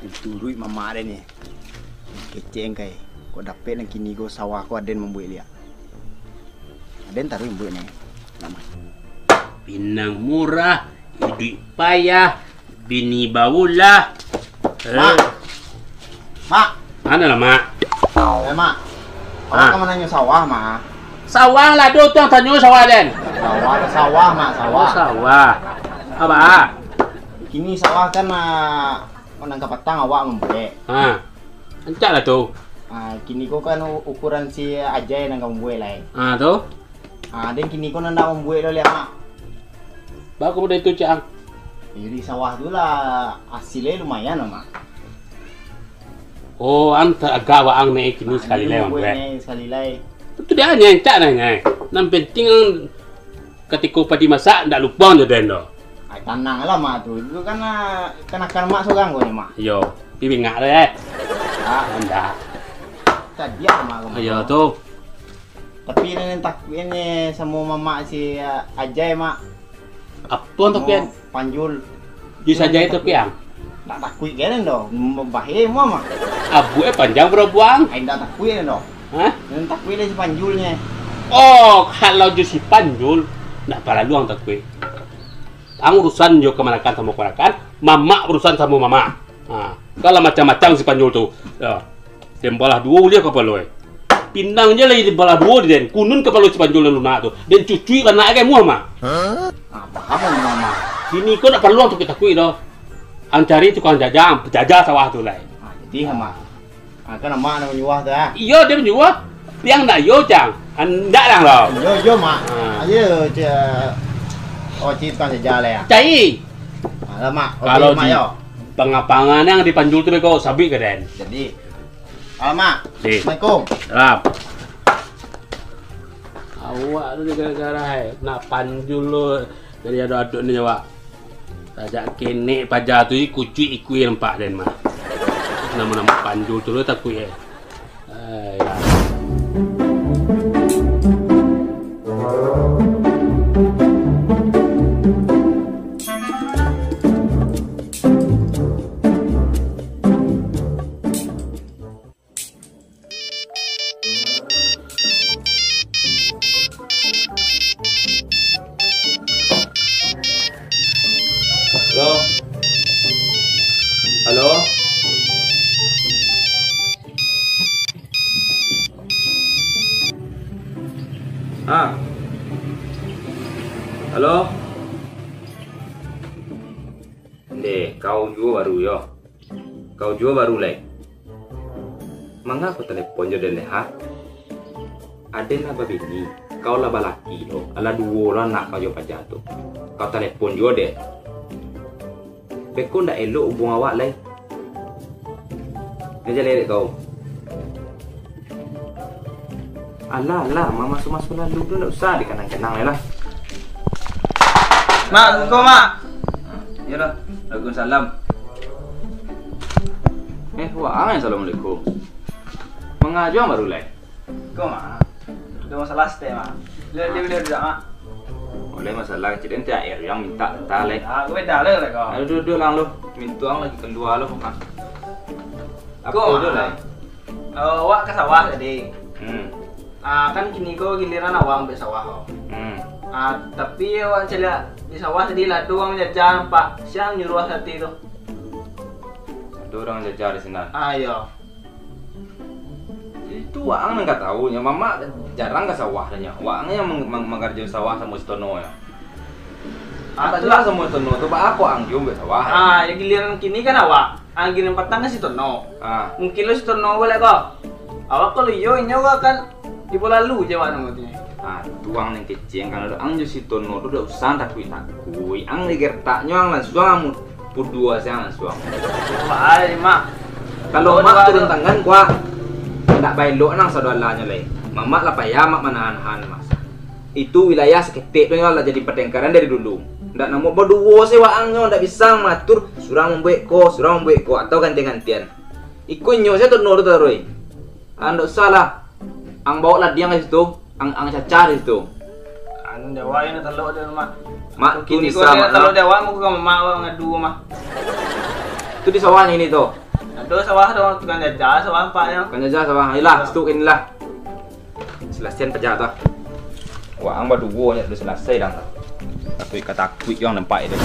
Itu duit mama ada nih. Keceng kai. Kau dapat yang kini kau sawah kau aden membuat lihat. Aden taruh yang buat nih. Nama. Pinang murah, duit payah, bini baulah. Mak. Mak. Mana lah mak? Mak. Awak kamu nanya sawah mak. Sawah lah tu yang tanya sawah den. Sawah mak sawah. Oh, sawah. Apa? Kini sawah kan menangkap petang awak membuat. Encak lah tu. Kini kau kan ukuran si Ajay yang kamu buat lah. Tu. Dan kini kau nak membuat lo lihat mak. Bagus dah itu cang. Jadi sawah tu lah hasilnya lumayan lah mak. Oh, anta agak waang naik kini sekali lagi membuat. Sekali lagi. Itu dia hanya encak nanya. Nam penting ketika padi masak ndak lupa je den do. Tenang lah mak tu. Itu kan kenakan mak seorang kau ni mak. Yo, pipi ngak deh. Anda. Tadi mak kau. Ayo tu. Tapi ini semua mama si Ajay mak. Apa untuk pian? Panjul. Di saja itu pian. Tak takut kan do. Bahaya semua mak. Abu panjang berbuang. Ai tak takut kan do. Hah? Dan takut dia si panjulnya. Oh, kalau je si panjul, nak para luang takut. Ang urusan jo kemanakan sama kemanakan, mama urusan sama mama. Kalau macam-macam si panjul tu. Dia balah dua dia kepala. Pindang je lagi di balah dua dia. Kunun kepala si panjul dan lunak tu. Dan cucu kan nak ke muah mak. Apa mama? Sini kau nak perlu untuk kita kui dah. Ang cari tukang jajah sawah tu lah. Jadi mak. Kan mak nak menyuah tu Iya dia menyuah. Piang nak yo jang. Ndak lang loh. Yo mak. Ayo cerita saja lah ya. Cai. Mak. Kalau di pengapangan yang dipanjul tu kau sabik ke den. Jadi. Mak. Assalamualaikum. Salam. Awak tu gara-gara nak panjul lo dari aduk ni awak. Tajak kene pajar tu kucui ikui nampak den mah. Nama-nama panjul tu lo takut ya. Halo. Halo. Halo. Deh, kau juga baru yo. Kau juga baru leh. Mangga aku telepon jo den ha. Ada lah babini. Kau lah balaki lo. Ala dua orang nak kau jo pajak tu. Kau telepon jo deh. Beko ndak elok hubung awak lai. Dia jadi kau. Alah, mama masuk lalu tu ndak usah dikenang-kenang lah. Mak, kau mak. Yalah, Waalaikumsalam. Wah, assalamualaikum. Mengajar baru lai. Kau mak. Ada masalah stay mak. Dia tidak mak. Oleh masalah kecil nanti air yang minta talek. Aku beda lah kau. Aduh duduk lang lo. Mintuang lagi keluar lo mak. Apa duduk lai? Awak ke sawah tadi. Kan kini kau giliran awak ambil sawah kau. Tapi awak celia di sawah tadi lah tu orang jajan pak. Siang nyuruh hati tu. Ada orang jajar di sini. Ayo. Itu Waang nggak tahu, mama jarang ke sawahnya. Waangnya yang mengerjakan sawah sama Stono ya. Itulah sama Stono tuh pak aku anggium be sawah. Ya giliran kini kan awak. Giliran petang si Stono. Mungkin lo Stono boleh kok. Awak kalau yo nyawa kan di bola lu Jawa namanya. Tuang yang kecil kalau ang jo si Stono tuh udah usah takui. Ang digertaknya ang langsung pudua siang langsung. Pak mak. Kalau mak turun tangan gua tak baik lo nang saudaranya leh. Mama lah payah mak manahan mas. Itu wilayah seketik tu lah jadi pertengkaran dari dulu. Ndak namo berdua sewaangnya ndak bisa matur surang membuat ko atau ganti-gantian. Ikut nyo saya tu nur terus. Ndak salah. Ang bawa lah dia ke situ, ang cacar di situ. Anu Jawa ini telok dia mak. Mak kini sama. Telok Jawa mau ke mama ngadu mah. Itu di sawahnya ini tuh. Ada sawah dong, tukang jajah sawah empaknya. Kan aja sawah. Ayolah, stukin lah. Selesai pejah tu. Wah, ang berdua nya sudah selesai dah. Tapi kata kuit yang nampak itu.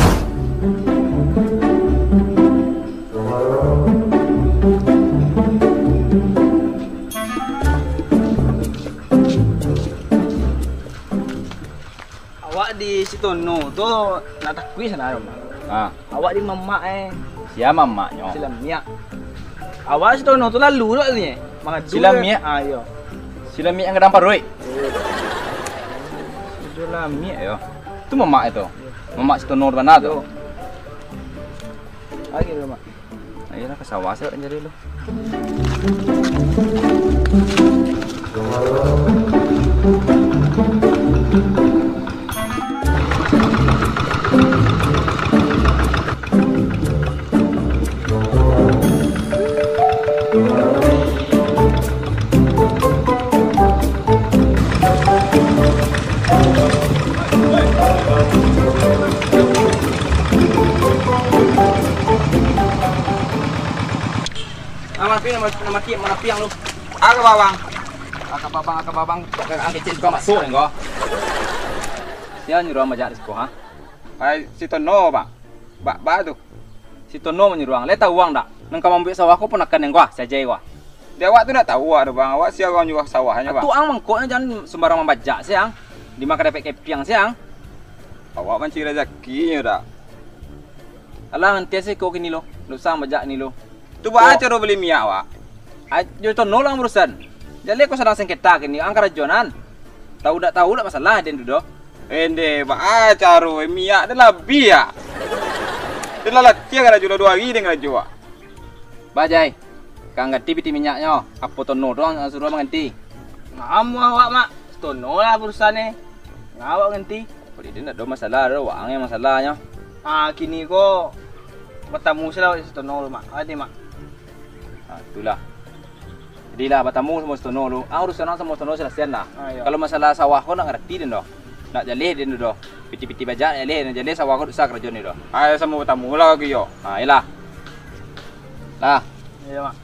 Awak di Sitono tu nak takui sana rumah. Ah, Awak di mamak siapa maknya? Sila miak. Awak Sitono tu lalu tak ni? Sila miak? Ah, yo. Sila miak yang kedampak duit. Sila miak yo. Tu mamak itu. Mamak Sitono di mana tu? Lagi rumah. Ayolah ke sawah saya nak jadi lu. Mana piang lu? Aka babang. Ang kecil kau masuk ni kau. Dia nyuruh majak di sekolah. Hai si Tono bang. Ba tu. Si Tono menyuruh ang. Leta uang dak. Nang kau ambil sawah kau pun akan yang gua saja gua. Dia awak tu nak tahu ada bang. Awak siapa orang jual sawahnya bang? Tu ang mangkoknya jangan sembarang membajak siang. Di makan dapat kepiang siang. Awak mencari rezekinya dak. Alah nanti sih kau kini lo. Lusa majak ni lo. Tu ba cara beli minyak awak? Ayo tu nolong urusan. Jadi aku sedang sengketa kini angkara jonan. Tahu tak masalah den tu doh. Ende ba caro minyak dah lebih ya. Dah lah tiang ada jual 2 hari dengan jual. Bajai. Kang ganti piti minyaknya. Apa tu nolong suruh mengganti. Ngamu awak mak. Sitono lah urusan ni. Ngawak ganti. Boleh dia nak ada masalah dah. Wangnya masalahnya. Ah kini ko bertamu sila di Sitono mak. Ade mak. Itulah. Jadilah bertamu sama Sitono lu. Urusan sama Sitono selesai lah. Ya. Kalau masalah sawah kau nak ngerti den doh. Nak jalih den doh. Piti-piti bajak jalih sawah kau usah kerja ni doh. Ayo sama bertamu lah lagi yo. Iyalah. Lah. Iya mak.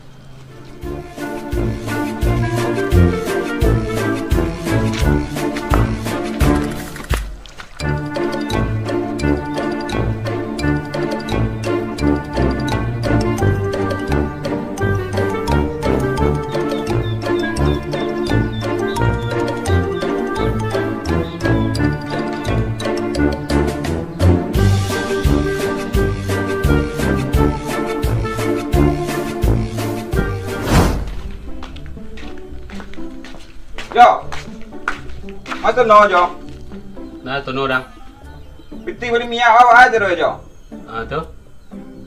Jo. Mas Tono jo. Nah, Tono dah. Piti beli minyak awak aja doh jo. Tu.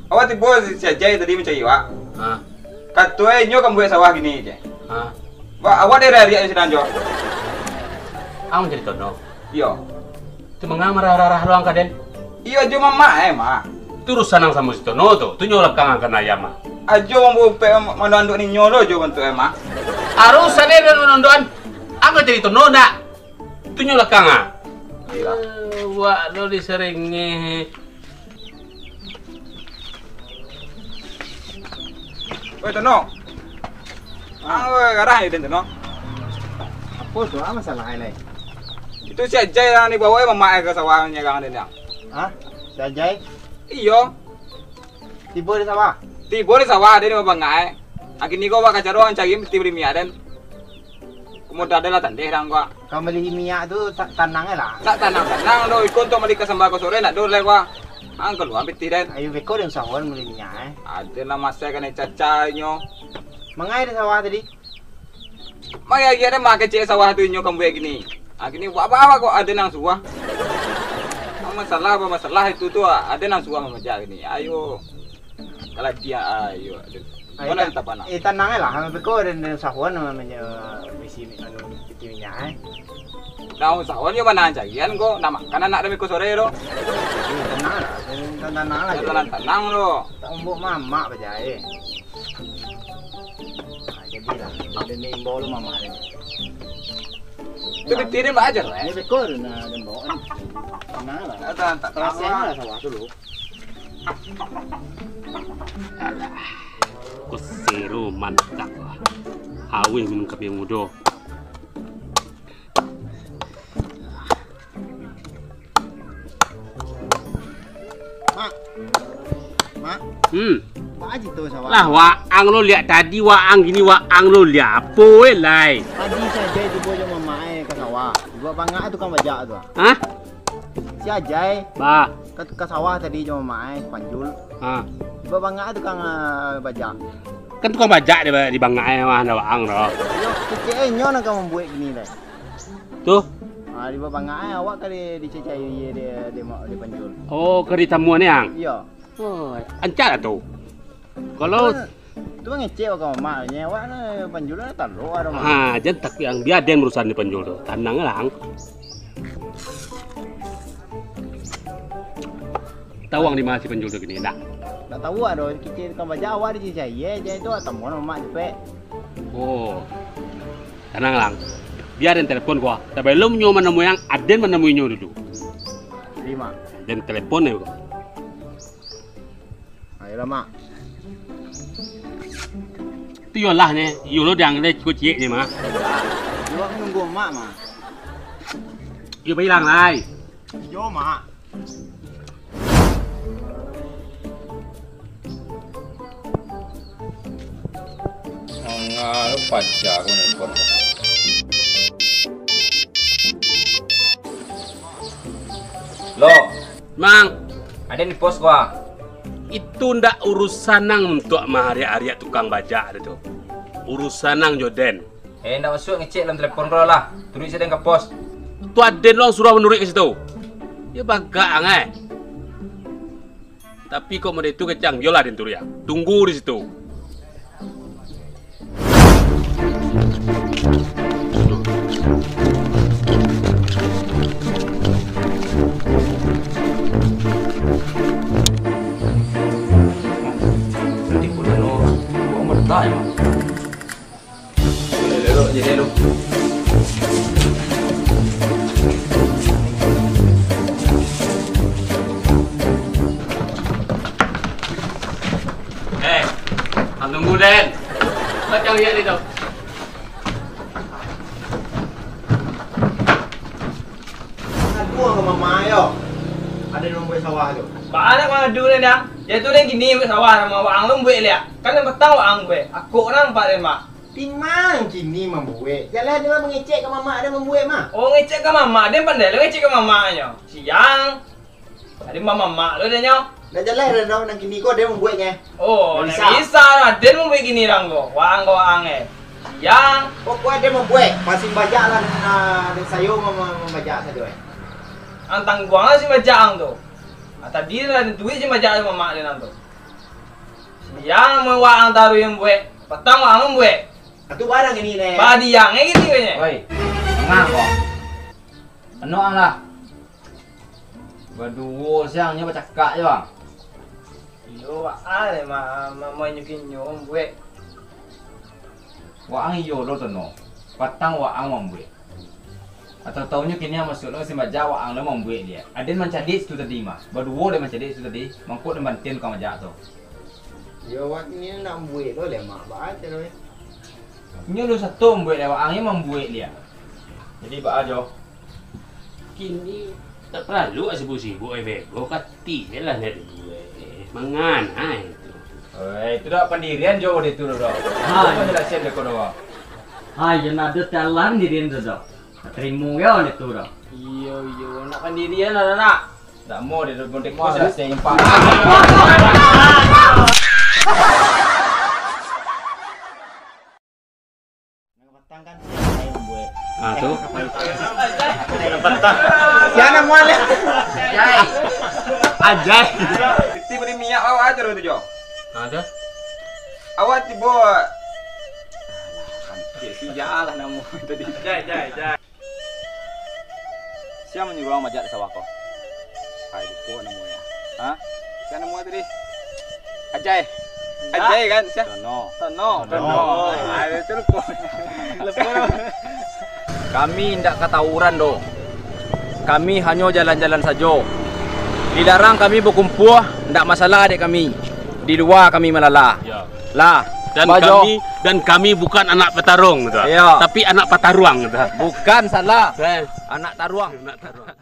Awak tiba si Ajay tadi mencari awak. Ah. Katue nyo kamu buat sawah gini je. Ah. Awak dari hari sedang jo. Ang jadi Tono. Iyo. Tu mengamar arah ruang kaden. Iyo jo mama mah. Terus sanang sama si Tono tu. Tu nyolak kang akan ayam mah. Ajo mampu menanduk ni nyolo jo bentuk mah. Arus sana dan menondoan. Ang jadi Tono dak. Tu nyolak kang ah. Wah, lo diseringi. Oi Tono. Garah ini Tono. Apa tu masalah ini? Itu si Ajay yang dibawa mama ke sawahnya kang den yang. Hah? Jajai? Iyo. Tiba di sawah? Tiba di sawah dia mau bangai. Akhirnya kau bakal cari orang cari mesti beli minyak dan. Kemudian ada lah tandeh orang gua. Kau beli minyak tu tanangnya lah. Tak tanang lo ikut untuk beli ke sembako sore nak dulu gua. Ang keluar piti dan. Ayo beko yang sawah beli minyak Ada lah masa kan cacanya. Mangai di sawah tadi? Maya dia mak kecil sawah tu nyo kamu buat gini. Akhirnya apa kok ada nang suah. Masalah itu tu ada nang suah memeja gini. Ayo. Kalau dia ayo. Mana tak pana? Tanangnya lah. Beko dan sawah namanya bisi piti minyak Nah, sawah ni mana cagian kok. Nama kan anak demi ko sore ro. Tanang lah. Tanang lo. Tak umbuk mama bajai. Jadilah. Jadi ni imbau lu mama ni. Tu bitirin aja lah. Ini beko dan bawaan. Tanang lah. Tak Rasanya lah sawah dulu. Ku mantap lah. Awin minum kopi yang muda. Mak. Mak. Mak aja tu sawah. Lah waang lo lihat tadi waang gini waang lo lihat apa lai? Tadi saja ibu je mama ke sawah. Ibu bangga tu kan bajak tu. Hah? Si Ajay Ba. ke sawah tadi je mama panjul. Ha. Ibu bangga tu kan bajak. Kan tukang bajak di bangai mah ada waang dah. Yo, kecil nyo nak kamu buat gini dah. Tuh. Ah, di bangai awak kali dicecai dia panjul. Oh, kerja tamuan yang. Iya. Oh, ancar tu. Kalau tu ngecek ke mama nya awak na panjul na talu ada mah. ha, jangan tak yang dia den urusan di penjul tu. Tenang lang. Tawang di mana si penjul tu gini dah. Tak tahu ada kecil kan bajak awak dicecai je tu tamuan mama cepet. Oh. Tenang lang. Biarin telepon gua. Tapi belum nyoman nemu yang Aden menemuinya dulu. Lima. Dan teleponnya gua. Ayolah mak. Tu yolah ni, yolo yang ada kucing ni mah. Awak menunggu mak mah. Yo bilang lai. Yo mak. Enggak, lu pacar gua nelfon. Lo, Mang, ada di pos gua. itu ndak urusan nang untuk mahari-hari tukang bajak itu. Urusan nang Joden. Ndak masuk ngecek dalam telepon gua lah. Tulis saya ke pos. Tu Aden lo suruh menurut ke situ. Ya bagang Tapi kok mereka itu kecang, yolah den turu ya. Tunggu di situ. Nanti pun lo, gua merta ya. Jadi lo. Tunggu Den. Macam lihat itu. Aku ke mama yo. Ada yang buat sawah tu. Banyak madu ni dah. Ya tu dan gini buat sawah sama wang lu buat lihat. Kan yang petang wang buat. Aku nang pak den mak. Timang kini membuat. Jalan dia mengecek ke mama ada membuat mah. Oh ngecek ke mama, dia pandai lu ngecek ke mamanya. Siang. Tadi mama mak lu dia nyaw. Dah jalan dah dong nang kini kau dia membuatnya. Oh, Bisa. bisa lah. Dia mau begini orang go. Wang Siang. Pokoknya dia membuat. Masih bajak lah dengan sayur membajak saja. Antang gua nggak sih bajang tu. Tadi lah duit sih bajak sama mak dia nanti. Siang mau wang taruh yang buat. Petang wang buat. Itu barang ini nih. Badi yang gitu kayaknya. Woi, enggak kok. Eno lah. Berdua siangnya bercakap je bang. Yo, ada mama nyukin nyom buat. Waang iyo lo tono. Patang waang membuat. Atau tahunya kini yang masuk lo si majak waang lo membuat dia. Ada mencari itu tadi mah. Berdua dia mencari itu tadi. Mangkuk dia bantuin kau majak tu. Yo wak ini nak buat lo le mak baca lo. Ini lo satu membuat dia waangnya membuat dia. Jadi pak ajo. Kini tak perlu sibuk-sibuk bego kati lah dari mangan itu. Itu dah pendirian jauh di tu dah. Apa jelasin dia kau dah? Hai, yang ada jalan di dia dah. Terima ya itu dah. Iyo, nak pendirian ada nak. Tak mau dia bontek kau dah saya impak. Petang kan saya membuat. Ah tu. Petang. Siapa mau le? Jai. Ajay. Tiba di minyak awak aja tu jo. Ada. Awak tiba. Si jalan namu tadi. Jai. Siapa menyuruh orang majak sawah kau? Hai lupa namanya. Hah? Siapa nama tadi? Ajay. Ajay kan? Siapa? Tono. Ada tu lupa. Kami tidak ketawuran doh. Kami hanya jalan-jalan saja. Dilarang kami berkumpul, tidak masalah adik kami. Di luar kami melala. Ya. Lah, Dan kami bukan anak petarung gitu. Iya. Tapi anak pataruang gitu. Bukan salah. Eh, Anak taruang. anak taruang.